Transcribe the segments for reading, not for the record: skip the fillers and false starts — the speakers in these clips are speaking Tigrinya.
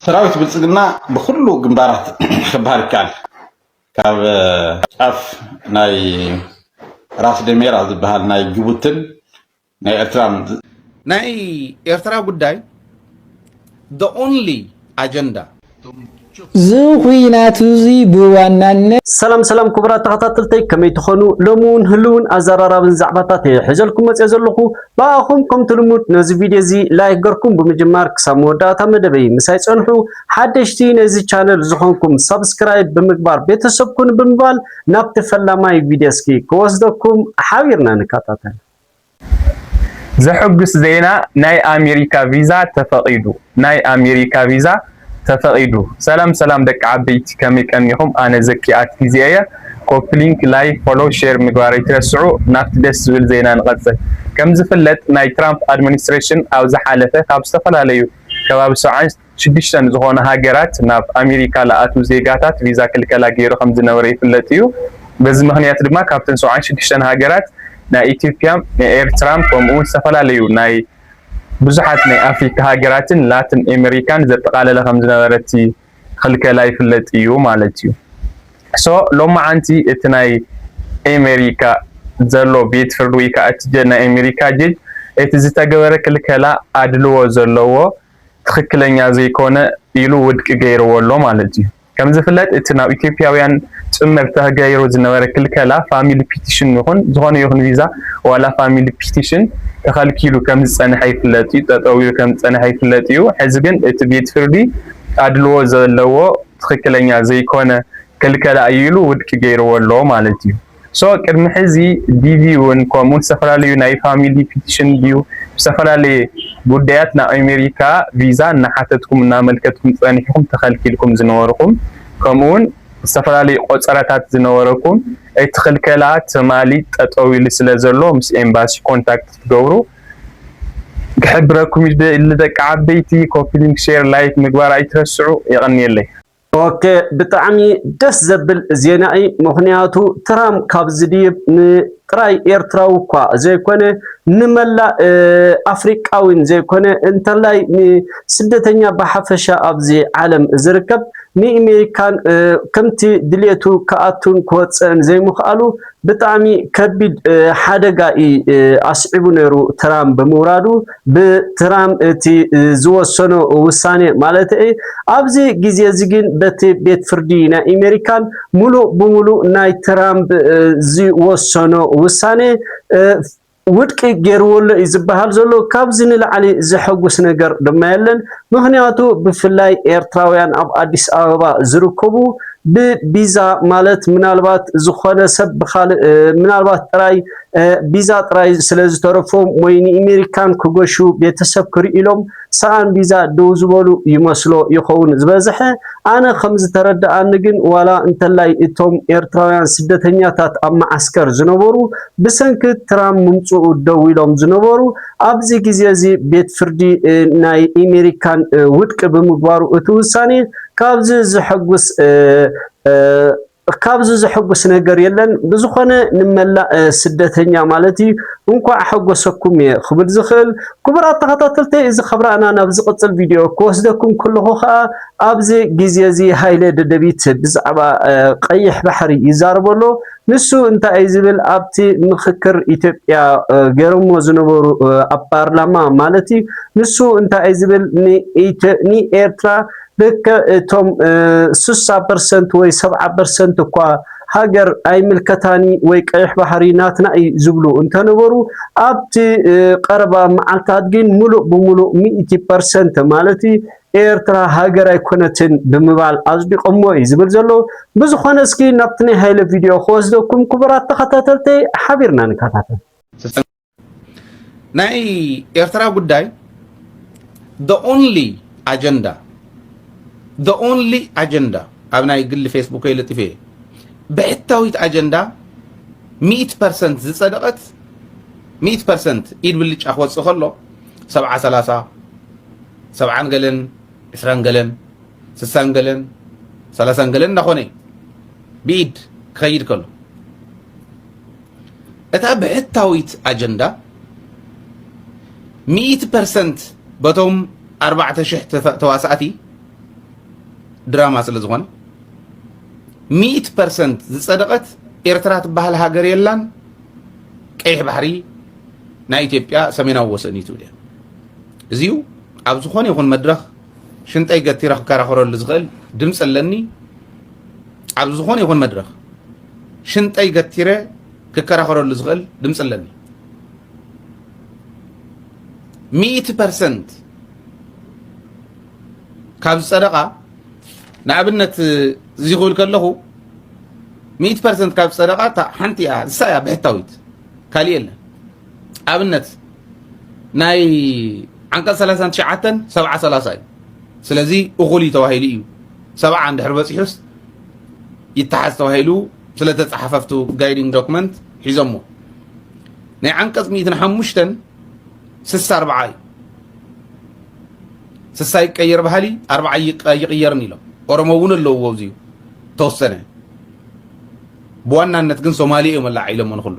سراويت بالصقنا بكله جنبارات خبار كان كاب اف ناي راس دميرا زبال ناي جبوتن ناي ارترا ጉዳይ the only agenda زوخينات زي بوانان سلام كبرات تخطاتلتي كمي تخونو لمون هلون ازرارابن زعباتات حجلكم مصيزلخو باخم كم تلموت نزي فيديو زي لايك غركم بمجمار كساموداتا مدبي مساي صنحو حدشتي نزي channel زخونكم سبسكرايب بمغبار بيتسبكون بمبال نابت فلاماي فيديوسكي كوزدكم حاويرنا نكاتاتن زحقس زينا ناي امريكا فيزا تفقيدو ناي امريكا فيزا تفقيدو سلام دك عبيت كمي كنيهم انا زكيات فيزيايا كوبلينك لايك فولو شير مغباري ترسعو نافت دس ويل زينا نقصل كم زفلت ناي ترامب ادمنستريشن او زحالته كاب استفلاليو كباب ساعات شديشتن زغونه هاجرات ناف امريكا لاتو زيغاتات فيزا كلكلا غيرو خمز نوري فلتيو بز مخنيات دما كابتن ساعات شديشتن هاجرات نا إثيوبيا نا إيرترام كمون استفلاليو ناي بزحات ناي أفريقيا هاجراتن لاتن أمريكان زتقال لهم زنورتي خلك لايف اللتيو مالتيو سو لما أنتي اتناي أمريكا زلو بيت فردويكا أتجنا أمريكا جيج اتزيتا جورك الكلا أدلو زلو تخكلن يازي كونه يلو ودك غير ولو مالتيو كم زفلت اتنا إثيوبياويان تمرته غيرو زنورك الكلا فاميلي بيتيشن يكون زغون يكون فيزا ولا فاميلي بيتيشن تخال كيلو كم صنحي فلاتي تطوير كم صنحي فلاتيو حزبن اتبيت فردي ادلو زلو تخكلنيا زي كونه كلكلا ايلو ودك غير ولو مالتي سو قدم حزي ديفي ون كومون سفراليو ناي فاميلي بيتيشن ديو سفرالي غديات نا امريكا فيزا نحاتتكم نا ملكتكم صنحكم تخال كيلكم زنوركم كومون سفرالي قصراتات زنوركم اتخلكلات مالي تطويل سلازلو مس امباسي كونتاكت تغورو كحبركم اللي دك عبيتي كوبلينك شير لايك مغبار ايترسعو يغني لي اوكي بتعمي دس زبل زيناي مخنياتو ترام كابزديب تراي ايرتراو كوا زي كونه نملا افريقاوين زي كونه انتلاي سدتنيا بحفشا ابزي عالم زركب ني امريكان كمتي دليتو كاتون كوصن زي مخالو بتعمي كبد حدغاي اسعبو نيرو ترام بمورادو بترام تي زوسنو وساني مالتي ابزي غزي زغين بيت فردينا امريكان مولو بمولو ناي ترامب زي وسنو وساني ودك غيرول يزبحال زلو كابزن العلي زحقوس نجر دمايلن مخنياتو بفلاي ايرتراويان اب اديس ابابا زركبو بفيزا مالت منالبات زخونه سب خال منالبات تراي فيزا تراي سلاز ترفوم ويني امريكان كغشو بيتسب كريلوم سان فيزا دوزبولو يمسلو يخون زبزحه انا خمس ترد انغن ولا انت لاي اتوم ايرتراويان سدتنياتات ام عسكر زنبورو بسنك ترام ممصو دويلوم زنبورو ابزي غزيزي بيت فردي ناي امريكان ودق بمغبارو اتوساني كابز زحقوس ነገር የለን ብዙخونه ንመላ ስደተኛ ማለቲ እንኳ حقوسكم خبل زخل كبرات ተኸታተልቲ እዚ خبرنا ናብ ዝቅፅል ቪዲዮ ኮስደኩም ኩልኹ ኣብዚ ግዜ እዚ ሃይለ ደደቢት ብዛዕባ ቀይሕ ባሕሪ ይዛረበሎ ንሱ እንታይ ዝብል ኣብቲ ምክክር ኢትዮጵያ ገርሞ ዝነበሩ ኣብ ፓርላማ ማለቲ ንሱ እንታይ ዝብል ኒ ኤርትራ لك توم 60% وي 7% እኳ ሀገር አይምልከታኒ ወይ ቀይሕ ባህሪናትና ይዝብሉ እንተነበሩ ኣብቲ ቀረባ መዓልታት ግን ሙሉእ በሙሉእ 100% ማለቲ ኤርትራ ሀገር አይኮነትን ብምባል አዝዲቆሞ ይዝብል ዘሎ ብዙኾነ እስኪ ናብትኒ ሃይለ ቪዲዮ ክወስደኩም ክቡራት ተኸታተልቲ ሓቢርና ንከታተል ናይ ኤርትራ ጉዳይ the only agenda abna yigl Facebook yeltife بعتاويت agenda 100% ዝጸደቀት 100% ኢድ ብልጭ አخوص خلو 70 70 ገለን 20 ገለን 60 ገለን 30 ገለን እንዳኾነ ቢድ ከይድ ከሎ እታ بعتاويت agenda 100% በቶም 4000 ተዋሳእቲ دراما سلزغون 100% زصدقت ኤርትራ ትባሃል ሃገር የላን ቀይሕ ባሕሪ ናይ ኢትዮጵያ ሰሜናዊ ወሰኒቱ እያ እዚሁ ኣብ ዝኾነ ይኹን መድረኽ ሽንጠይ ገቲረ ክከራኸረሉ ዝኽእል ድምፂ ኣለኒ ኣብ ዝኾነ ይኹን መድረኽ ሽንጠይ ገቲረ ክከራኸረሉ ዝኽእል ድምፂ ኣለኒ 100% ካብ ዝፀደቓ ንኣብነት እዚ ክብል ከለኹ 100% ካብ ዝፀደቓ ሓንቲ እያ ንሳ እያ ብሕታዊት ካሊእ የለን ኣብነት ናይ ዓንቀጽ 39 70 እዩ ስለዚ እኹል ተባሂሉ እዩ 70 እንድሕር በፂሑስ ይተሓዝ ተባሂሉ ስለተፃሓፈፍቱ ጋይዲንግ ዶክመንት ሒዞሞ ናይ ዓንቀጽ 105 64 እዩ 60 ይቀየር ባህሊ 40 ይቅየርን ኢሎም ኦሮሞ እውን ኣለዎ እዚዩ ተወሰነ بوانا ግን ሶማሊ እዮም ላዒሎም ንኹሉ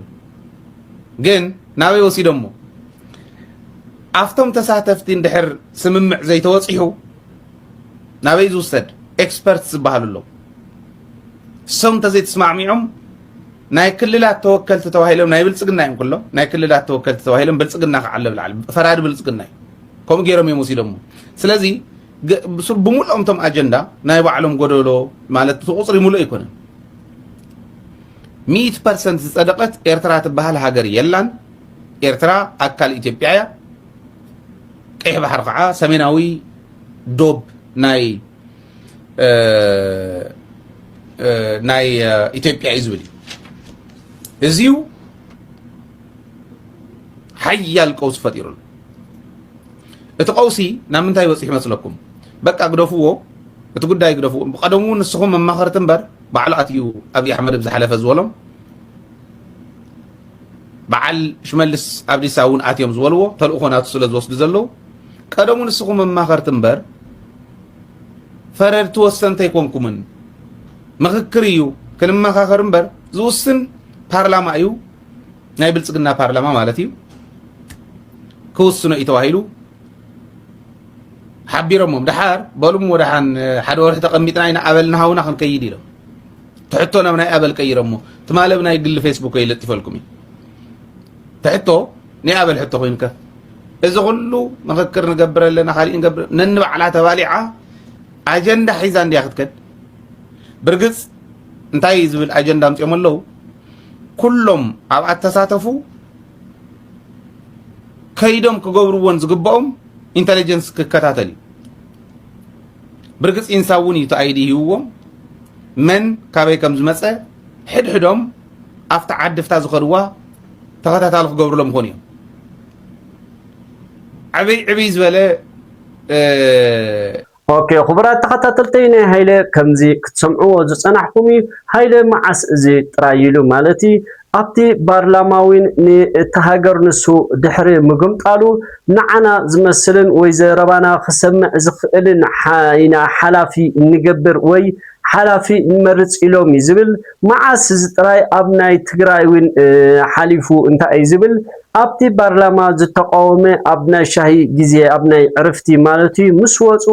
ግን ናበይ ወሲዶሞ ኣፍቶም ተሳተፍቲ እንድሕር ስምምዕ ዘይተወፂሑ ናበይ ዝውሰድ ኤክስፐርት ዝበሃሉ ኣለዉ እሶም ተዘይተስማዕሚዖም ናይ ክልላት ተወከልቲ ተባሂሎም ናይ ብልፅግና እዮም ኩሎም ናይ ክልላት ተወከልቲ ተባሂሎም ብልፅግና ክዓለ ብላዕሊ ፈራድ ብልፅግና እዩ ከምኡ ገይሮም እዮም ወሲዶሞ ስለዚ ብምሉኦም ቶም ኣጀንዳ ናይ ባዕሎም ጎደሎ ማለት ቁፅሪ ሙሉእ ኣይኮነን 100% ዝፀደቐት ኤርትራ ትባሃል ሃገር የላን ኤርትራ ኣካል ኢትዮጵያ እያ ቀይሕ ባሕሪ ከዓ ሰሜናዊ ዶብ ናይ ኢትዮጵያ እዩ ዝብል እዚሁ ሓያል ቀውሲ ፈጢሩሉ እቲ ቀውሲ ናብ ምንታይ በፂሕ ይመስለኩም በቃ ግደፍዎ እቲ ጉዳይ ግደፍዎ ብቀደሙ ንስኹም መማኸርቲ እምበር ባዕሉ ኣትዩ ኣብይ ኣሕመድ ብዝሓለፈ ዝበሎም በዓል ሽመልስ ኣብዲሳ እውን ኣትዮም ዝበልዎ ተልእኮ ናቱ ስለ ዝወስዱ ዘለዉ ቀደሙ ንስኹም መማኸርቲ እምበር ፈረድቲ ወሰንቲ ኣይኮንኩምን ምክክር እዩ ክንመኻኸር እምበር ዝውስን ፓርላማ እዩ ናይ ብልፅግና ፓርላማ ማለት እዩ ክውስኖ እዩ ተባሂሉ ሓቢሮሞም ድሓር በሉም ወድሓን ሓደ ወርሒ ተቐሚጥና ኢና ኣበልና ሃውና ክንከይድ ኢሎም ትሕቶ ናብ ናይ ኣበል ቀይሮሞ ትማለ ብናይ ግሊ ፌስቡክ ይለጥፈልኩም እዩ ትሕቶ ናይ ኣበል ሕቶ ኮይንከ እዚ ኩሉ ምክክር ንገብር ኣለና ካሊእ ንገብር ነንባዕላ ተባሊዓ ኣጀንዳ ሒዛ እንድያ ክትከድ ብርግፅ እንታይ ዝብል ኣጀንዳ ኣምፅኦም ኣለዉ ኩሎም ኣብ ኣተሳተፉ ከይዶም ክገብርዎን ዝግብኦም ኢንተሊጀንስ ክከታተል እዩ ብርግፅ ኢንሳ እውን እዩ ተኣይዲ ሂብዎም መን ካበይ ከም ዝመፀ ሕድሕዶም ኣብቲ ዓድፍታ ዝኸድዋ ተኸታታሊ ክገብርሎም ኮኑ እዮም ዕብይ ዝበለ ኦኬ خبرات ተኸታተልተይ ናይ ሃይለ ከምዚ ክትሰምዕዎ ዝፀናሕኩም ሃይለ መዓስ እዚ ጥራይሉ ማለቲ ኣብቲ ፓርላማዊን ንተሃገር ንሱ ድሕሪ ምግምጣሉ ንዓና ዝመስልን ወይ ዘረባና ክሰምዕ ዝኽእልን ኢና ሓላፊ ንገብር ወይ ሓላፊ ንመርፅ ኢሎም ዝብል መዓስ ዝጥራይ ኣብ ናይ ትግራይ ውን ሓሊፉ እንታይ ዝብል ኣብቲ ፓርላማ ዝተቃወመ ኣብ ናይ ሻሂ ግዜ ኣብ ናይ ዕርፍቲ ማለት ምስ ወፁ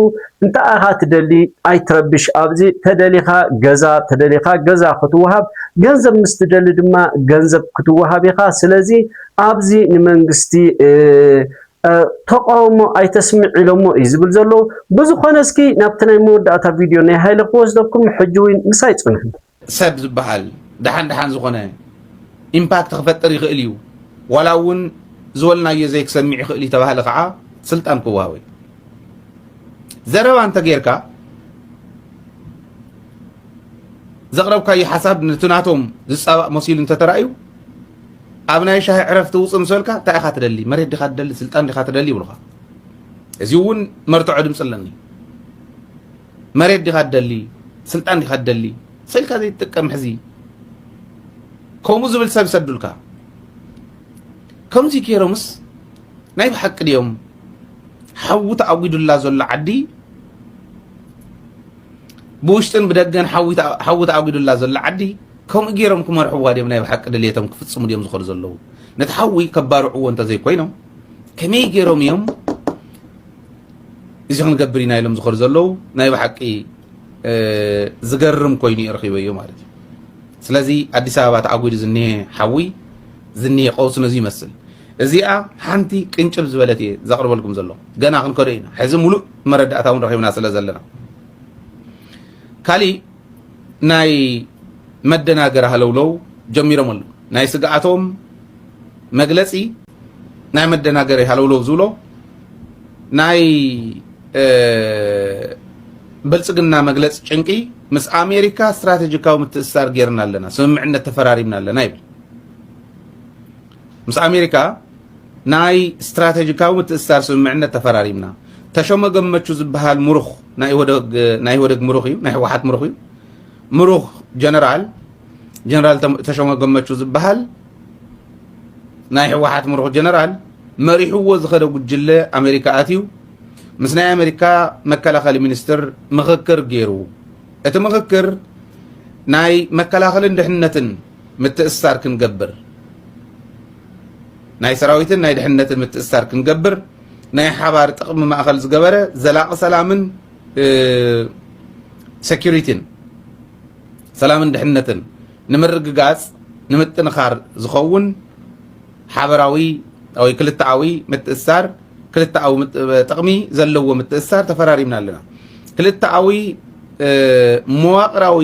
እንታይ ትደሊ ኣይትረብሽ ኣብዚ ተደሊኻ ገዛ ክትወሃብ ገንዘብ ምስትደሊ ድማ ገንዘብ ክትወሃብ ኢኻ ስለዚ ኣብዚ ንመንግስቲ ተቃውሞ ኣይተስምዕ ኢሎሞ ዝብል ዘሎ ብዙኾነ እስኪ ናብቲ ናይ መወዳእታ ቪድዮ ናይ ሃይለ ክወስደኩም ሕጂ ውን ምሳይ ፅንሕ ሰብ ዝበሃል ድሓን ዝኾነ ኢምፓክት ክፈጥር ይኽእል እዩ ዋላ እውን ዝበልናዮ ዘይክሰሚዕ ይኽእል ተባሃለ ከዓ ስልጣን ክወሃብ እዩ ዘረባ እንተ ጌርካ ዘቕረብካዮ ሓሳብ ንትናቶም ዝፀባእ መሲሉ እንተተራእዩ ኣብ ናይ ሻሂ ዕረፍቲ ውፅእ ምስበልካ እንታይ ኢኻ ትደሊ መሬት ዲኻ ትደሊ ስልጣን ዲኻ ትደሊ ይብሉኻ እዚ እውን መርትዖ ድምፂ ኣለኒ መሬት ዲኻ ትደሊ ስልጣን ዲኻ ትደሊ ስልካ ዘይትጥቀም ሕዚ ከምኡ ዝብል ሰብ ይሰዱልካ ከምዚ ገይሮምስ ናይ ብሓቂ ድዮም ሓዊ ተኣጒዱላ ዘሎ ዓዲ ብውሽጥን ብደገን ሓዊ ተኣጒዱላ ዘሎ ዓዲ ከምኡ ገይሮም ክመርሕዋ ድዮም ናይ ብሓቂ ድልየቶም ክፍፅሙ ድዮም ዝኽእሉ ዘለዉ ነቲ ሓዊ ከባርዕዎ እንተዘይኮይኖም ከመይ ገይሮም እዮም እዚ ክንገብር ኢና ኢሎም ዝኽእሉ ዘለዉ ናይ ብሓቂ ዝገርም ኮይኑ ይረኺበዮ ማለት እዩ ስለዚ አዲስ አበባ ተዓጉድ ዝኒሄ ሓዊ ዝኒሄ ቀውስ ነዚ ይመስል እዚኣ ሓንቲ ቅንጭብ ዝበለት እየ ዘቕርበልኩም ዘሎ ገና ክንከዶ ኢና ሕዚ ሙሉእ መረዳእታ እውን ረኺብና ስለ ዘለና ካሊእ ናይ መደናገር ሃለውለው ጀሚሮም ኣለዉ ናይ ስግኣቶም መግለፂ ናይ መደናገር ሃለውለው ዝብሎ ናይ ብልጽግና መግለጽ ጭንቂ ምስ አሜሪካ ስትራቴጂካዊ ምትእስሳር ጌርና ኣለና ስምምዕነት ተፈራሪምና ኣለና ይብል ምስ አሜሪካ ናይ ስትራቴጂካዊ ምትእስሳር ስምምዕነት ተፈራሪምና ተሾመ ገመቹ ዝበሃል ምሩኽ ናይ ወደግ ምሩኽ እዩ ናይ ህወሓት ምሩኽ እዩ ምሩኽ ጀነራል ተሾመ ገመቹ ዝበሃል ናይ ህወሓት ምሩኽ ጀነራል መሪሕዎ ዝኸደ ጉጅለ አሜሪካ ኣትዩ ምስ ናይ አሜሪካ መከላኸሊ ሚኒስትር ምኽክር ገይሩ እቲ ምኽክር ናይ መከላኸልን ድሕነትን ምትእስሳር ክንገብር ናይ ሰራዊትን ናይ ድሕነትን ምትእስሳር ክንገብር ናይ ሓባር ጥቕሚ ማእኸል ዝገበረ ዘላቂ ሰላምን ሴኩሪቲን ሰላምን ድሕነትን ንምርግጋጽ ንምጥንኻር ዝኸውን ሓበራዊ ወይ ክልተዓዊ ምትእስሳር ክልተዓዊ ጥቕሚ ዘለዎ ምትእስሳር ተፈራሪምና ኣለና ክልተዓዊ መዋቕራዊ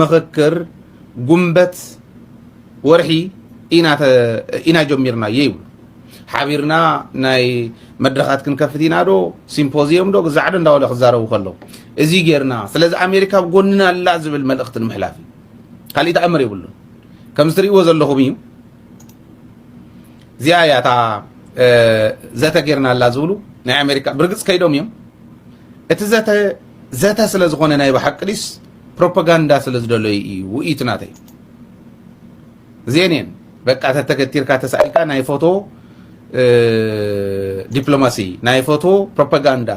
ምኽክር ጉንበት ወርሒ ኢና ጀሚርና ይብሉ ሓቢርና ናይ መድረኻት ክንከፍት ኢና ዶ ሲምፖዚየም ዶ ግዛዕዶ እንዳወለ ክዛረቡ ከለዉ እዚ ጌርና ስለዚ ኣሜሪካ ጎንና ኣላ ዝብል መልእኽቲ ንምሕላፍ እዩ ካሊእ ተኣምር የብሉን ከም ዝትሪእዎ ዘለኹም እዩ እዚኣ እያ እታ ዘተ ጌርና ኣላ ዝብሉ ናይ ኣሜሪካ ብርግፅ ከይዶም እዮም እቲ ዘተ ስለ ዝኾነ ናይ ብሓቂ ድስ ፕሮፓጋንዳ ስለ ዝደለዩ እዩ ውኢት ናተይ እዚአን እየን በቃ ተተገቲርካ ተሳኢልካ ናይ ፎቶ ዲፕሎማሲ ናይ ፎቶ ፕሮፓጋንዳ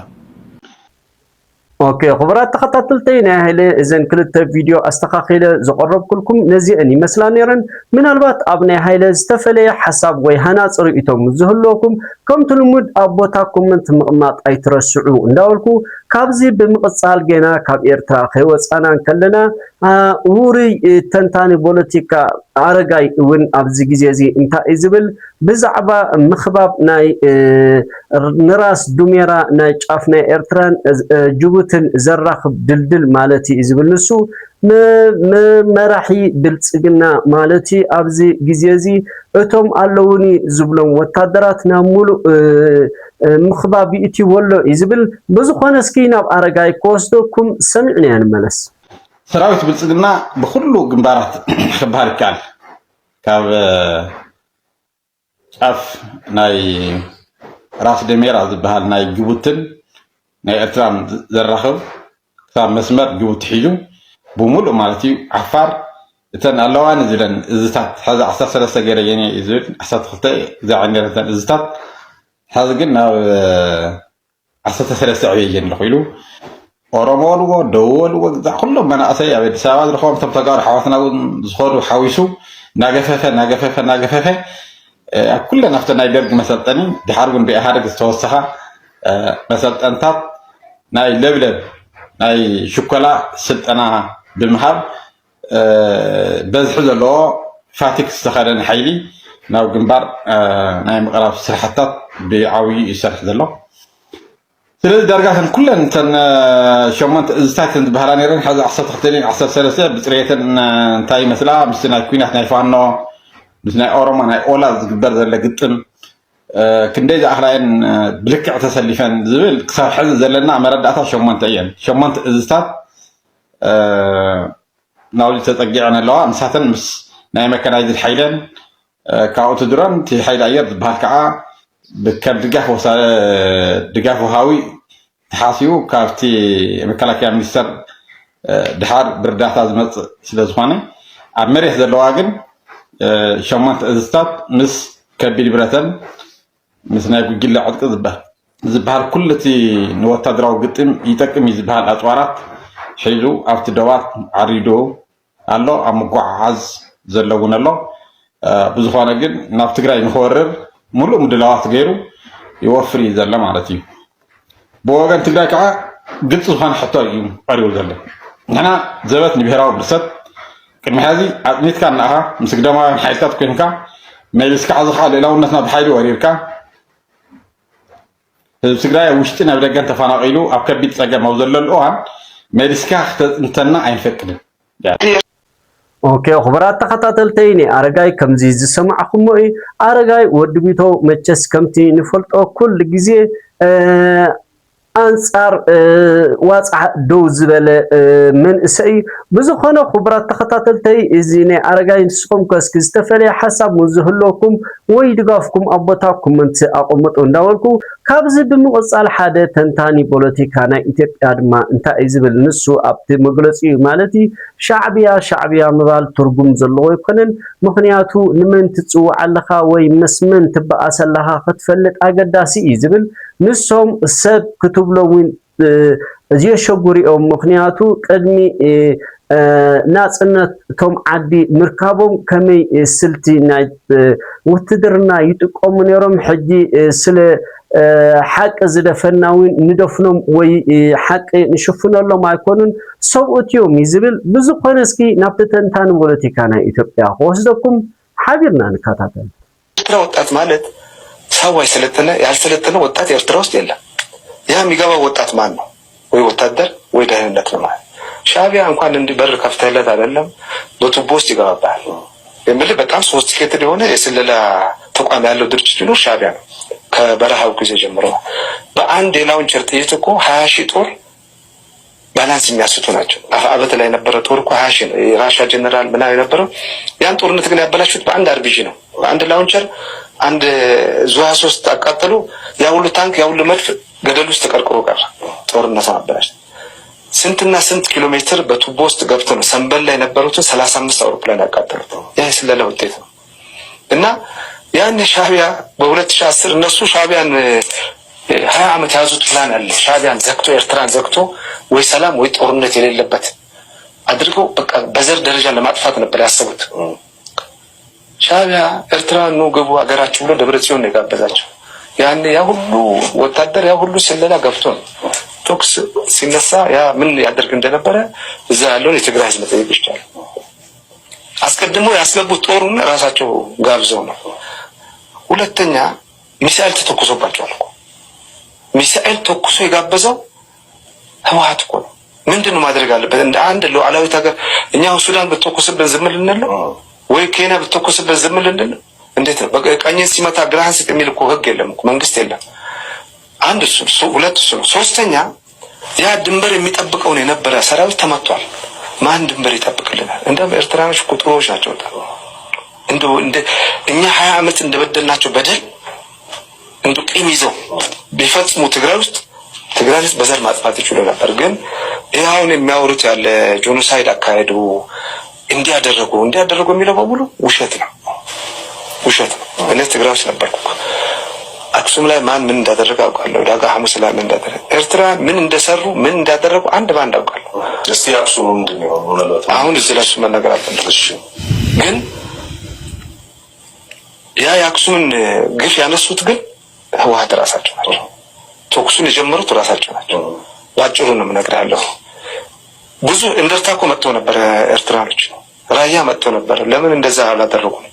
اوكي خبرات تخططلتين اهل اذن كلت فيديو استخاخيل زقرب كلكم نزيئني مثلا نيرن من البات ابني هايل استفلي حساب وي هناص رئيتهم زهلوكم كم تلمود ابوتاكم من مقماط اي ترسعوا انداولكو كابزي بمقصال جينا كاب ايرترا خيوصانان كلنا وري تنتاني بوليتيكا ارغاي ون ابزي غزيزي انتا ازبل بزعبا مخباب ناي نراس دوميرا ناي ጫፍና ኤርትራን ጅቡትን ዘራኽብ ድልድል ማለቲ ازبل نسو መራሒ ብልጽግና ማለቲ ኣብዚ ግዜዚ እቶም ኣለውኒ ዝብሎም ወታደራትና ሙሉ ምኽባብ እቲ ወሎ ازبل በዝኾነ እስኪ ናብ አረጋይ ኮስቶኩም ሰምዕና ያንመለስ ሰራዊት ብልጽግና በኩሉ ግንባራት ክባር ይካል ካብ ጫፍ ናይ ራስ ደሜራ ዝበሃል ናይ ጅቡትን ናይ ኤርትራን ዘራኽብ ካብ መስመር ጅቡቲ ሒዙ بمول مالتي عفار تن اللوان زلن زتات هذا عصا ثلاثة جرياني زل عصا خلطة إذا عندنا تن زتات هذا قلنا عصا ثلاثة عيان نقولوا ورمال ودول وذا كلهم من أسيا بتساوي الرقم تبتقار حواسنا وزخور وحويسو ناقفة كلنا نفتنا يدرج مثلا تاني بحرب بأحرق استوصها مثلا أنتات ناي لبلب ناي شوكولا ست أنا بالمهاب بزحز له فاتك استخدام حيلي ناو جنبار ناي مقرب سرحتات بعوي يسرح له ثلاث درجات كلن تن شومنت استاكن بهراني رن هذا عصا تختلين عصا ثلاثة بطريقة تاي مثلا مثلا كوينات نايفانو مثلا أورما ناي أولا جبر ذا قطن كندي أخرين بلك تسلفن زبل كسر حز زلنا مرداتها شومنت أيام شومنت استات ناولي تتقيعنا الله مساتن مس ناي مكان عيد الحيلان كاوت دران تي حيل عيد بهالكعة بكب دقاف وصار دقاف وهاوي تحاسيو كافتي مكانك يا مستر دحار بردات أزمت سلزمانة عمري هذا الواجن شومنت استات مس كبير براتن مثلا يقول جل عدك زبهال كل تي نوتا دراو قطم يتكم يزبهال أطوارات حيلو أفت دوات عريدو الله أمقعز زلقون الله بزخوانا جن نفتقرأي نخورر ملو مدلوات غيرو يوفري زلم عرتي بوغان تقرأي كعا قلت سبحان حتى يوم قريو زلم نحن زبط نبهراو برسد كلمة هذه عدنيت كان نها مسقدما حيثات كونكا ما يلسك عزخا لو نتنا بحيلو وريركا مسقدايا وشتنا بدقان تفاناقيلو أو كبيت ساقا موزلل الأوان ما يلسك انتنا عين فكرة اوكي خبرات تخطاتلتيني ارغاي كمزي زسمعكم موي ارغاي ودبيتو مچس كمتي نفلطو كل غزي أنصار واقع دوز بله من إسئي بزخنا خبرات تخطاتلتي إزيني أرجعي نسقم كاسك استفلي حسب مزهلوكم ويدقافكم أبطاكم من تأقمت ونداولكم كابز بمقصال حادة تنتاني بوليتيكانا إتبقى ما انتا إزبل نسو أبتي مقلسي مالتي شعبيا مبال ترقم زلو يكونن مخنياتو نمن تتسوع اللخا ويمسمن تبقى أسلها فتفلت أقداسي إزبل نسوم السب كتب لوين زي شغوري أو مخنياتو قدمي ناسنا توم عدي مركبهم كمي سلتي نايت وتدرنا يتقومون يروم حجي سل حق زدفناوين ندفنهم وي حق نشوفنا الله ما يكونون صوت يوم يزبل بزقونسكي نابتنتان بوليتيكانا إثيوبيا وصدكم حابرنا نكاتاتن ኤርትራ ወጣት ማለት ሰው አይሰለጠነ ያልሰለጠነ ወጣት ኤርትራ ውስጥ የለም። ያ የሚገባው ወጣት ማን ነው? ወይ ወታደር ወይ ደህንነት ነው ማለት። ሻዕቢያ እንኳን እንዲህ በር ከፍተህለት አይደለም በቱቦ ውስጥ ይገባባል። የምልህ በጣም ሶስቲኬትድ የሆነ የስለላ ተቋም ያለው ድርጅት ነው ሻዕቢያ ነው። ከበረሃው ጊዜ ጀምሮ በአንድ የላውንቸር ጥይት እኮ 20 ሺህ ጦር ባላንስ የሚያስቱ ናቸው። አበተ ላይ የነበረ ጦር እኮ 20 ሺህ ነው። የራሻ ጀነራል ምናምን የነበረው ያን ጦርነት ግን ያበላሹት በአንድ አርቢጂ ነው። በአንድ ላውንቸር አንድ ዙ23 አቃጠሉ። ያ ሁሉ ታንክ ያ ሁሉ መድፍ ገደል ውስጥ ተቀርቅሮ ቀረ። ጦርነት አበላሽ ስንትና ስንት ኪሎ ሜትር በቱቦ ውስጥ ገብቶ ነው ሰንበል ላይ የነበሩትን 35 አውሮፕላን ያቃጠሉት። ያ ስለላ ውጤት ነው። እና ያን ሻዕቢያ በ2010 እነሱ ሻዕቢያን 20 ዓመት ያዙት ፕላን አለ። ሻዕቢያን ዘግቶ ኤርትራን ዘግቶ ወይ ሰላም ወይ ጦርነት የሌለበት አድርገው በቃ በዘር ደረጃ ለማጥፋት ነበር ያሰቡት። ሻዕቢያ ኤርትራን ነው ገቡ አገራቸው ብሎ ደብረጽዮን ነው የጋበዛቸው። ያን ያ ሁሉ ወታደር ያ ሁሉ ስለላ ገብቶ ነው ቶክስ ሲነሳ ያ ምን ያደርግ እንደነበረ እዛ ያለውን የትግራይ ህዝብ ጠይቅ ይችላል። አስቀድሞ ያስገቡት ጦሩን ራሳቸው ጋብዘው ነው። ሁለተኛ ሚሳኤል ተተኩሶባቸዋል እኮ ሚሳኤል ተኩሶ የጋበዘው ህወሓት እኮ ነው። ምንድነው ማድረግ አለበት? እንደ አንድ ሉዓላዊት ሀገር እኛ ሱዳን በተተኩስበት ዝም ልንል ነው ወይ ኬንያ በተተኩስበት ዝም ልንል ነው? እንዴት ነው? በቀኝን ሲመታ ግራህን ስጥ የሚል እኮ ህግ የለም እኮ መንግስት የለም። አንድ እሱ ሁለት እሱ ነው። ሶስተኛ ያ ድንበር የሚጠብቀውን የነበረ ሰራዊት ተመቷል። ማን ድንበር ይጠብቅልናል? እንደም ኤርትራኖች ቁጥሮች ናቸው። እንደ እኛ 20 ዓመት እንደበደልናቸው በደል እንደ ቂም ይዘው ቢፈጽሙ ትግራይ ውስጥ በዘር ማጥፋት ይችላል ነበር። ግን ይሄውን የሚያወሩት ያለ ጄኖሳይድ አካሄዱ እንዲያደርጉ የሚለው በሙሉ ውሸት ነው። እኔ ትግራይ ውስጥ ነበርኩ። አክሱም ላይ ማን ምን እንዳደረገ አውቃለሁ። ዳጋ ሐሙስ ላይ ምን እንዳደረገ ኤርትራ ምን እንደሰሩ ምን እንዳደረጉ አንድ ባንድ አውቃለሁ። እስቲ አክሱም ምንድነው? አሁን እዚህ ላይ መናገር አልፈልግም። ግን ያ የአክሱምን ግፍ ያነሱት ግን ህወሓት ራሳቸው ናቸው። ተኩሱን የጀመሩት ራሳቸው ናቸው። ባጭሩ ነው የምነግርሃለሁ። ብዙ እንደርታ እኮ መጥተው ነበር ኤርትራኖች፣ ራያ መጥተው ነበር። ለምን እንደዛ አላደረጉም?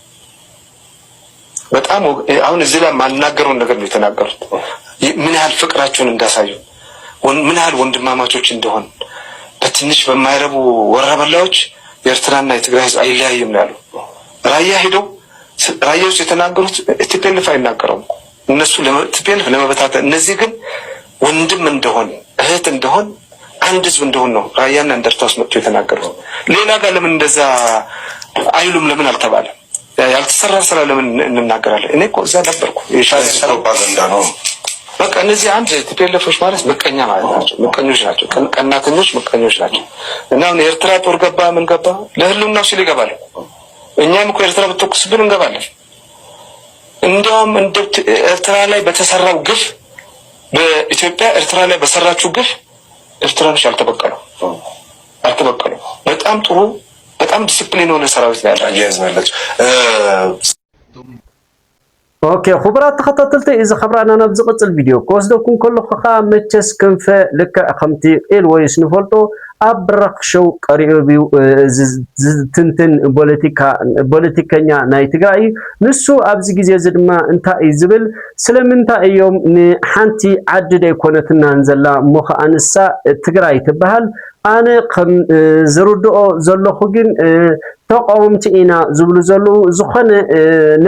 በጣም አሁን እዚህ ላይ ማናገረውን ነገር ነው የተናገሩት። ምን ያህል ፍቅራቸውን እንዳሳዩ፣ ምን ያህል ወንድማማቾች እንደሆን በትንሽ በማይረቡ ወረበላዎች የኤርትራና የትግራይ ህዝብ አይለያይም ነው ያሉ። ራያ ውስጥ የተናገሩት ቲፒኤልኤፍ አይናገረውም እነሱ ቲፒኤልኤፍ ለመበታተን፣ እነዚህ ግን ወንድም እንደሆን እህት እንደሆን አንድ ህዝብ እንደሆን ነው ራያና እንደርታ ውስጥ መጥተው የተናገሩት። ሌላ ጋር ለምን እንደዛ አይሉም? ለምን አልተባለም? ያልተሰራ ስራ ለምን እንናገራለን? እኔ እኮ እዛ ነበርኩ። የሻዕቢያ ፕሮፓጋንዳ ነው በቃ። እነዚህ አንድ ቲፒኤልኤፎች ማለት ምቀኛ ማለት ናቸው። ምቀኞች ናቸው፣ ቀናተኞች ምቀኞች ናቸው። እና አሁን የኤርትራ ጦር ገባ ምን ገባ ለህልውናው ሲል ይገባል። እኛም እኮ ኤርትራ ብትተኩስብን እንገባለን። እንዲያውም እንደ ኤርትራ ላይ በተሰራው ግፍ በኢትዮጵያ ኤርትራ ላይ በሰራችው ግፍ ኤርትራኖች አልተበቀሉ። በጣም ጥሩ በጣም ዲሲፕሊን የሆነ ሰራዊት ላይ ያያዝናለች። ኦኬ خبرات ተኸታተልቲ እዚ خبرنا ናብ ዝቅፅል ቪድዮ ከወስደኩም ከለኹ መቸስ ክንፈ ልክዕ ከምቲ ቄል ወይስ ንፈልጦ አብረክሸው ቀሪቢው ዝትንትን ፖለቲከኛ ናይ ትግራይ ንሱ ኣብዚ ግዜ ዝድማ እንታይ ዝብል ስለምንታይ እዮም ንሓንቲ ዓዲ ደይኮነትና እንዘላ ሞኸ አንሳ ትግራይ ትበሃል ኣነ ከም ዝርድኦ ዘለኹ ግን ተቃውምቲ ኢና ዝብሉ ዘለዉ ዝኾነ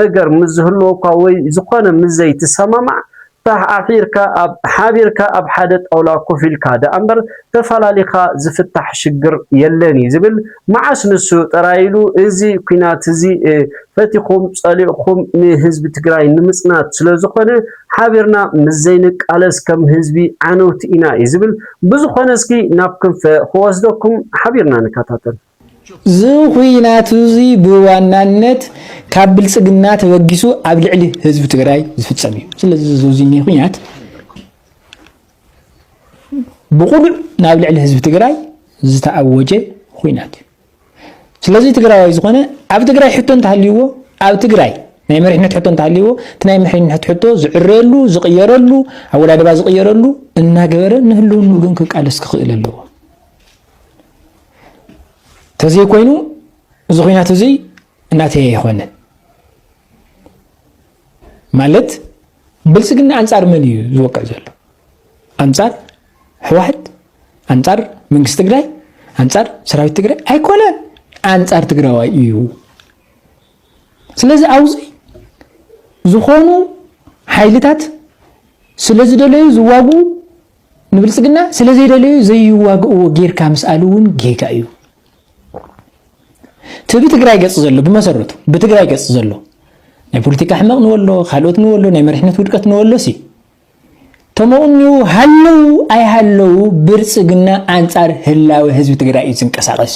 ነገር ምዝህልወካ ወይ ዝኾነ ምዘይ ትሰማማዕ ተሓፊርካ ኣብ ሓቢርካ ኣብ ሓደ ጣውላ ኮፍ ኢልካ ደኣምበር ተፈላሊኻ ዝፍታሕ ሽግር የለኒ ዝብል መዓስ ንሱ ጥራይሉ እዚ ኩናት እዚ ፈቲኹም ጸሊእኹም ንህዝቢ ትግራይ ንምጽናት ስለዝኾነ ሓቢርና ምዘይንቃለስ ከም ህዝቢ ዓነውቲ ኢና ዝብል ብዙኾነ እስኪ ናብ ክንፈ ክወስደኩም ሓቢርና ንከታተል ዝኹይናት እዚ ብዋናነት ካብ ብልጽግና ተወጊሱ ኣብ ልዕሊ ህዝቢ ትግራይ ዝፍጸም እዩ ስለዚ ዝውዚኒ ኩናት ብቁሉዕ ናብ ልዕሊ ህዝቢ ትግራይ ዝተኣወጀ ኩናት እዩ ስለዚ ትግራዋይ ዝኾነ ኣብ ትግራይ ሕቶ እንተሃልይዎ ኣብ ትግራይ ናይ መሪሕነት ሕቶ እንተሃልይዎ እቲ ናይ መሪሕነት ሕቶ ዝዕረየሉ ዝቕየረሉ ኣወዳድባ ዝቕየረሉ እናገበረ ንህልውኑ ግን ክቃለስ ክኽእል ኣለዎ ተዘይ ኮይኑ እዚ ኩናት እዚ እናተየ ይኾነን ማለት ብልጽግና አንጻር ምን እዩ ዝወቅዕ ዘሎ አንጻር ህወሓት አንጻር መንግስት ትግራይ አንጻር ሰራዊት ትግራይ ኣይኮነን አንጻር ትግራዋይ እዩ ስለዚ አውዚ ዝኾኑ ሓይልታት ስለዝደለዩ ዝዋጉ ንብልጽግና ስለዘይደለዩ ዘይዋግኡ ጌርካ ምስኣሉ እውን ጌጋ እዩ ትቢ ትግራይ ገጽ ዘሎ ብመሰረቱ ብትግራይ ገጽ ዘሎ ናይ ፖለቲካ ሕማቅ ንወሎ ካልኦት ንወሎ ናይ መሪሕነት ውድቀት ንወሎ ሲ ተመኡኒው ሃለው ኣይሃለው ብልጽግና አንጻር ህላዊ ህዝቢ ትግራይ እዩ ዝንቀሳቀስ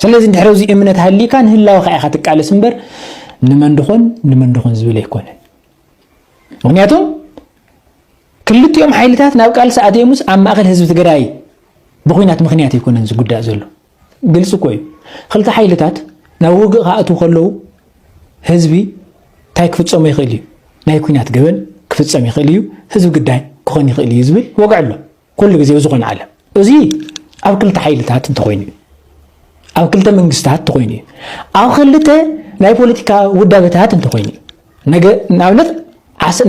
ስለዚ እንድሕረዚ እምነት ሃሊካ ንህላዊ ኸኢኻ ትቃለስ እምበር ንመንድኾን ዝብል ኣይኮነን ምክንያቱም ክልቲኦም ሓይልታት ናብ ቃልሲ ኣትየሙስ ኣብ ማእኸል ህዝቢ ትግራይ ብኹናት ምክንያት ኣይኮነን ዝጉዳእ ዘሎ ግልጽ እኮ እዩ ክልተ ሓይልታት ናብ ውግእ ካኣትው ከለዉ ህዝቢ ታይ ክፍጸም ይኽእል እዩ ናይ ኩናት ገበን ክፍጸም ይኽእል እዩ ህዝቢ ግዳይ ክኾን ይኽእል እዩ ዝብል ወግዕ ኣሎ ኩሉ ግዜ ዝኾነ ዓለም እዚ ኣብ ክልተ ሓይልታት እንተኾይኑ ኣብ ክልተ መንግስታት እንተኾይኑ ኣብ ክልተ ናይ ፖለቲካ ውዳበታት እንተኾይኑ ነገ ንኣብነት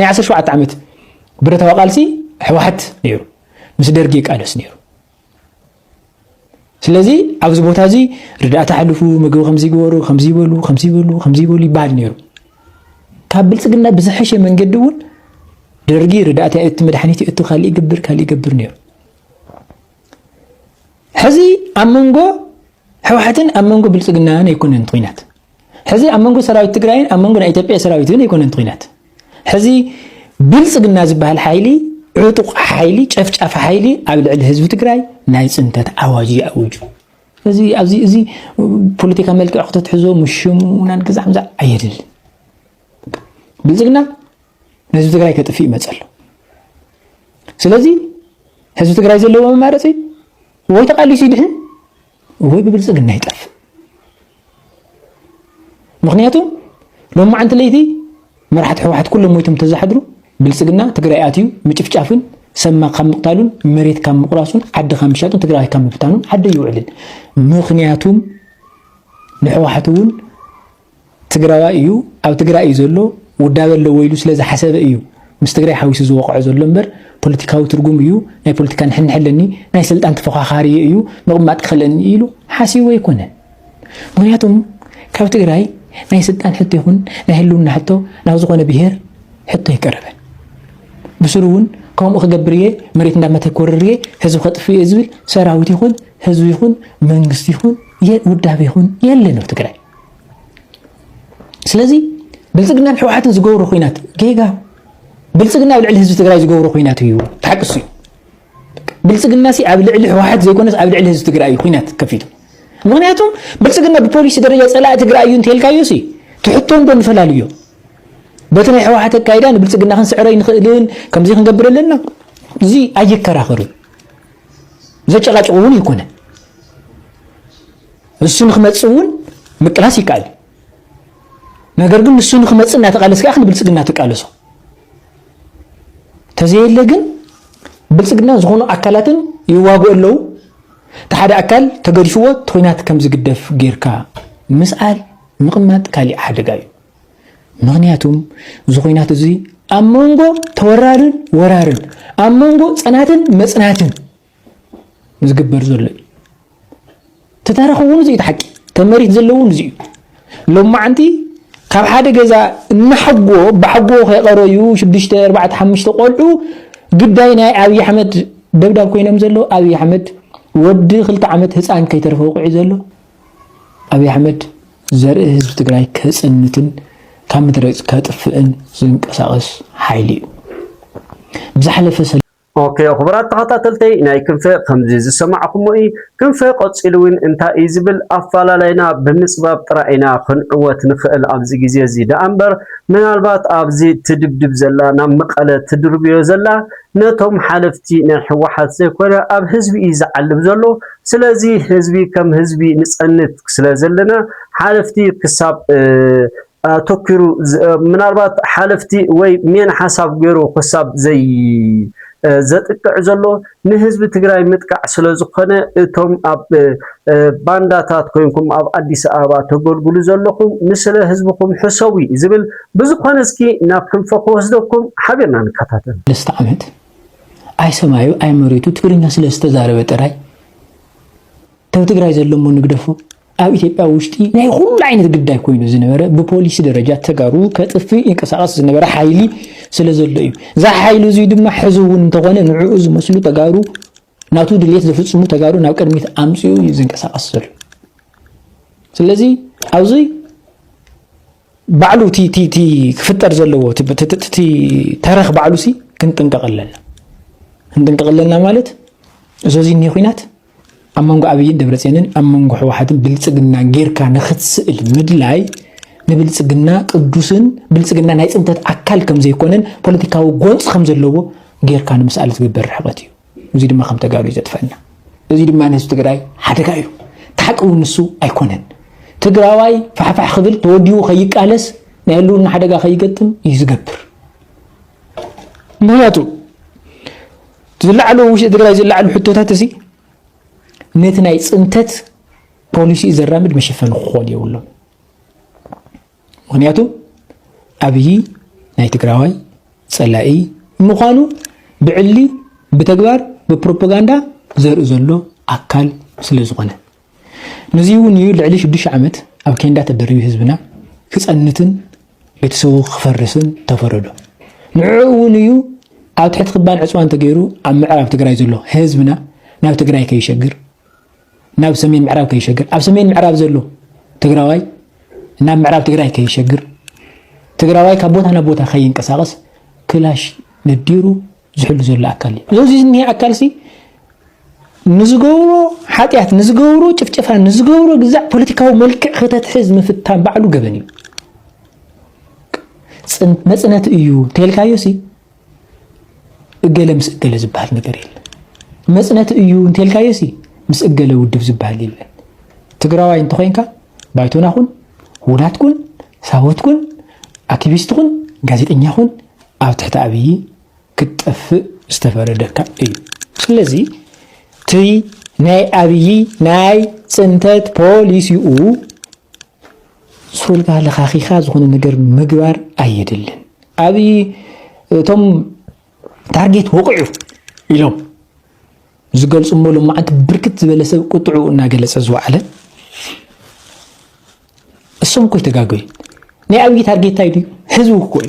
ናይ 17 ዓመት ብረታዊ ቃልሲ ሕወሓት ነይሩ ምስ ደርጊ ቃለስ ነይሩ ስለዚ ኣብዚ ቦታ እዚ ርዳእታ ሓልፉ ምግቢ ከምዚ ይበሉ ይባል ነይሩ ካብ ብልጽግና ብዝሐሸ መንገዲ እውን ደርጊ ርዳእታ እቲ መድሓኒት እቲ ካልእ ይገብር ነይሩ ሕዚ ኣብ መንጎ ሕወሓትን ኣብ መንጎ ብልጽግናን ኣይኮነን ኩናት ሕዚ ኣብ መንጎ ሰራዊት ትግራይን ኣብ መንጎ ናይ ኢትዮጵያ ሰራዊትን ኣይኮነን ኩናት ሕዚ ብልጽግና ዝበሃል ሓይሊ ዕጡቕ ሓይሊ ጨፍጫፍ ሓይሊ ኣብ ልዕሊ ህዝቢ ትግራይ ናይ ጽንተት ኣዋጅ ኣውጁ እዚ ፖለቲካ መልክዕ ክትሕዞ ምሽሙ ናን ግዛዕ ምዛዕ ኣየድል ብልጽግና ህዝቢ ትግራይ ከጥፊእ ይመጸሉ ስለዚ ህዝቢ ትግራይ ዘለዎ መማረፂ ወይ ተቃሊሱ ይድሕን ወይ ብብልጽግና ይጠፍ ምክንያቱም ሎማዓንቲ ለይቲ መራሕቲ ሕወሓት ኩሎም ሞይቶም ተዛሓድሩ ብልጽግና ትግራይ ኣትዩ ምጭፍጫፍን ሰማ ካብ ምቅታሉን መሬት ካብ ምቁራሱን ዓዲ ካብ ምሻጡን ትግራይ ካብ ምብታኑን ዓዲ ይውዕልን ምክንያቱም ንሕወሓት እውን ትግራዋይ እዩ ኣብ ትግራይ እዩ ዘሎ ውዳበ ኣለዎ ኢሉ ስለዚ ሓሰበ እዩ ምስ ትግራይ ሓዊሱ ዝወቅዖ ዘሎ እምበር ፖለቲካዊ ትርጉም እዩ ናይ ፖለቲካ ንሕንሕለኒ ናይ ስልጣን ተፈኻኻሪ እዩ ምቕማጥ ክኽእለኒ ኢሉ ሓሲቡ ኣይኮነን ምክንያቱም ካብ ትግራይ ናይ ስልጣን ሕቶ ይኹን ናይ ህልውና ሕቶ ናብ ዝኾነ ብሄር ሕቶ ይቀረበን ብስሩ እውን ከምኡ ክገብር እየ መሬት እንዳመተኮርር እየ ህዝቢ ከጥፍእ እየ ዝብል ሰራዊት ይኹን ህዝቢ ይኹን መንግስቲ ይኹን ውዳበ ይኹን የለን ኣብ ትግራይ ስለዚ ብልጽግናን ሕወሓትን ዝገብሩ ኩናት ጌጋ ብልጽግና ኣብ ልዕሊ ህዝቢ ትግራይ ዝገብሩ ኩናት እዩ ተሓቅሱ ብልጽግና ሲ ኣብ ልዕሊ ሕወሓት ዘይኮነስ ኣብ ልዕሊ ህዝቢ ትግራይ ኩናት ከፊቱ ምክንያቱም ብልጽግና ብፖሊሲ ደረጃ ጸላእ ትግራይ እዩ እንተልካዮ ሲ ትሕቶን ዶ ንፈላለዩ በቲ ናይ ሕወሓት ኣካይዳ ንብልጽግና ክንስዕረይ ንኽእልን ከምዚ ክንገብር ኣለና እዚ ኣይከራኸሩ ዘጨቃጭቁ እውን ይኮነን እሱ ንኽመጽእ እውን ምቅላስ ይከኣል ነገር ግን እሱ ንኽመጽእ እናተቃለስካ ንብልጽግና ተቃለሶ ተዘየለ ግን ብልጽግና ዝኾኑ ኣካላትን ይዋጉ ኣለዉ تحد أكل تقريفوه تخينات كم زقدف غيركا مسأل مقمات كالي حدقاي مغنياتهم زخينات زي أمونغو تورارن ورارن أمونغو صناتن مصناتن مزقبر زلي تتارخون زي تحكي تمريت زلون زي لما عندي كاب حدا جزا نحقو بحقو خيقرويو شدشت 4 5 قلعو قداينا أبي أحمد دبداب كوينم زلو أبي أحمد ودي خلت عمد هسان كي ترفع وقعي زلو أبي أحمد زرق هزب تقراي كسنتن كم درجة كاتفئن زنك أساقس حيلي بزحلة فسل اوكي خبرات تخطاتلتي ناي كنفه خمزي زسمعكم اي كنفه قصيلوين انت ايزبل افالالينا بمسباب طرائنا خنعوت نخل ابزي غزي زي دامبر من البات ابزي تدبدب زلا نمقله تدربيو زلا نتوم حلفتي نحوحات زيكولا اب حزبي يزعلب زلو سلازي حزبي كم حزبي نصنت سلازلنا حلفتي كساب توكرو من البات حلفتي وي مين حساب غيرو حساب زي زتقع زلو نحزب تግራይ متقع ስለዝኾነ እቶም ኣብ ባንዳታት ኮይንኩም ኣብ አዲስ አበባ ተገልግሉ ዘለኹም ምስለ ህዝብኩም ሕሰዊ ዝብል ብዙኾነ እስኪ ናብ ክንፈ ወስደኩም ሓቢርና ንከታተል ለስተዓመት አይሰማዩ አይመሬቱ ትግርኛ ስለስተዛረበ ጥራይ ተው ትግራይ ዘለሞ ንግደፉ ኣብ ኢትዮጵያ ውሽጢ ናይ ሁሉ አይነት ግዳይ ኮይኑ ዝነበረ በፖሊስ ደረጃ ተጋሩ ከጥፊ እንቀሳቀስ ዝነበረ ኃይሊ ስለዘለዩ ዛ ኃይሉ እዚ ድማ ሕዝውን እንተኾነ ንዑኡ ዝመስሉ ተጋሩ ናቱ ድሌት ዝፍጽሙ ተጋሩ ናብ ቀድሚት ኣምጽኡ ይዝንቀሳቀስ ዘሎ ስለዚህ ኣብዚ ባዕሉ ቲ ክፍጠር ዘለዎ ቲ ታሪኽ ባዕሉ ሲ ክንጥንቀቀለና ማለት እዞዚ ንኹይናት أمانغو أبيين دبرتينن أمانغو حوحاتن بلصقنا غيركا نختسئل مدلاي نبلصقنا قدوسن بلصقنا ناي صنتت أكل كم زي يكونن بوليتيكاو غونص خم زلوو غيركا نمسألة تبر حقتي وزي دما خم تغارو يزتفنا وزي دما ناس تግራይ حدغايو تحقو نسو أيكونن تግራዋይ فحفح خبل توديو خيقالس نايلون حدغا خيقتم يزغبر نياتو زلعلو وش تግራይ زلعلو حتوتاتسي نتناي صنتت بوليسي زرامد مشفن خول يولو مغنياتو أبي ناي تقراوي صلائي مخانو بعلي بتقبار ببروباغاندا زرق زلو أكال سلزغنة نزيو نيو لعلي شدش عمت أو كيندا تدريو حزبنا كسأنتن يتسو خفرسن تفردو نعو نيو أو تحت خبان عسوان تقيرو أم معرف تقراي زلو حزبنا ناو تقراي كي يشقر ناب سمين معراب كي يشقر أب سمين معراب زلو تقراوي ناب معراب تقراي كي يشقر تقراوي كابوتا نابوتا خيين كساقس كلاش نديرو زحلو زلو أكالي زوزي زنهي أكالسي نزغورو حاتيات نزغورو چفچفا نزغورو قزع بوليتيكاو ملك خطات حزم فتان بعلو قبني مصنت ايو تيلكايوسي اقلمس اقل زبال نقريل مصنت ايو تيلكايوسي مس اقل ودف زبال ليل تقراواي انتو خينكا بايتونا خون ولات كون ساوت كون اكتيفيست كون غازيطنيا خون او تحت ابي كتف استفردكا ايو سلازي تي ناي ابي ناي صنتت بوليسيو سول قال خاخيخا زخون نجر مغبار ايدلن ابي توم تارجت وقعو يلوم زغلص مولو معت بركت زبلسب قطعو እና ገለጸ ዝዋዓለ እሱም ኮይ ተጋገይ ናይ ابي ታርጌት አይዲ ህዝቡ ኮይ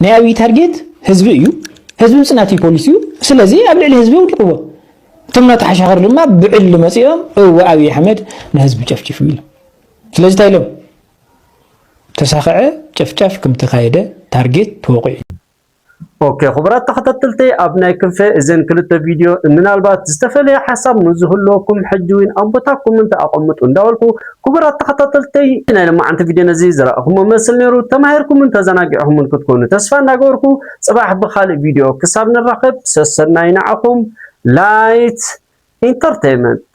ናይ ابي ታርጌት ህዝብ እዩ ህዝብ ጽናቲ ፖሊሲዩ ስለዚህ አብልዕ ህዝብ ይውድቁ ثم تحشغر لما بعل مسيهم هو ابي احمد نهزب ጨፍጭፍ ይል ስለዚህ ታይለው ተሳኸዐ ጨፍጨፍ ከም ተኻይደ ታርጌት ተወقع اوكي خبرات تخططلتي ابناي كنف اذن كلت فيديو منالبات استفلي حسب نزهلوكم حجوين انبتاكم انت اقمطوا انداولكو خبرات تخططلتي انا لما انت فيديو نزي زراهم مسل نيرو تماهركم انت زناقعهم كنتكونوا تسفى ناغوركو صباح بخالي فيديو كساب نراقب سسنا ينعكم لايت انترتينمنت